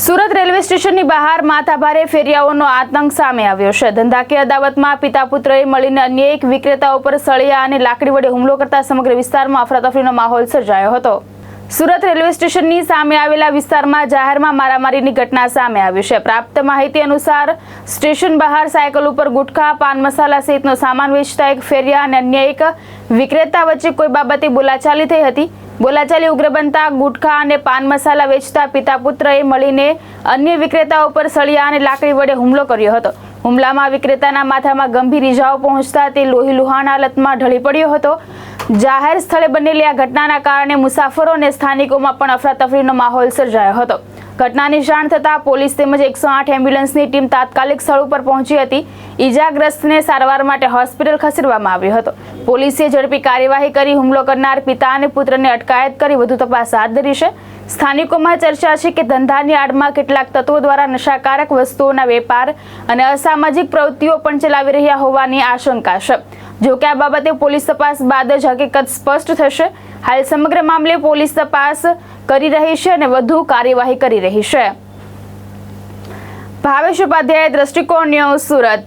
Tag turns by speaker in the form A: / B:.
A: Surat railway સ્ટેશનની બહાર માથાભારે ફેરિયાઓનો આતંક સામે આવ્યો છે। ધંધાકીય અદાવતમાં પિતા પુત્રએ મળીને અન્ય એક વિક્રેતાઓ પર સળિયા અને લાકડી વડે હુમલો કરતા સમગ્ર વિસ્તારમાં અફરાતફરીનો માહોલ સર્જાયો હતો। સુરત રેલવે સ્ટેશનની સામે આવેલા વિસ્તારમાં જાહેરમાં મારામારીની ઘટના સામે આવી છે। પ્રાપ્ત માહિતી અનુસાર સ્ટેશન બહાર સાયકલ ઉપર ગુટખા, પાન મસાલા સહિતનો સામાન વેચતા એક ફેરિયા અને અન્ય એક વિક્રેતા વચ્ચે કોઈ બાબતે બોલાચાલી થઈ હતી। બોલાચાલી ઉગ્ર બનતા ગુટખા અને પાન મસાલા વેચતા પિતા પુત્રએ મળીને અન્ય વિક્રેતાઓ પર સળિયા અને લાકડી વડે હુમલો કર્યો હતો। હુમલામાં વિક્રેતાના માથામાં ગંભીર ઈજાઓ પહોંચતા તે લોહીલુહાણ હાલતમાં ઢળી પડ્યો હતો। જાહેર સ્થળે બનેલી આ ઘટનાના કારણે મુસાફરો અને સ્થાનિકોમાં પણ અફરાતફરીનો માહોલ સર્જાયો હતો। ઘટનાની જાણ થતાં પોલીસ તેમજ 108 એમ્બ્યુલન્સની ટીમ તાત્કાલિક સ્થળ ઉપર પહોંચી હતી। ઈજાગ્રસ્તને સારવાર માટે હોસ્પિટલ ખસેડવામાં આવ્યો હતો। પોલીસે ઝડપી કાર્યવાહી કરી હુમલો કરનાર પિતા અને પુત્રને અટકાયત કરી વધુ તપાસ હાથ ધરી છે। સ્થાનિકોમાં ચર્ચા છે કે ધંધાની આડમાં કેટલાક તત્વો દ્વારા નશાકારક વસ્તુઓના વેપાર અને અસામાજિક પ્રવૃત્તિઓ પણ ચલાવી રહ્યા હોવાની આશંકા છે। જો કે આ બાબતે પોલીસ તપાસ બાદ જ હકીકત સ્પષ્ટ થશે। હાલ સમગ્ર મામલે પોલીસ તપાસ કરી રહી છે અને વધુ કાર્યવાહી કરી રહી છે। ભાવેશ ઉપાધ્યાય, દ્રષ્ટિકોણ ન્યૂઝ, સુરત।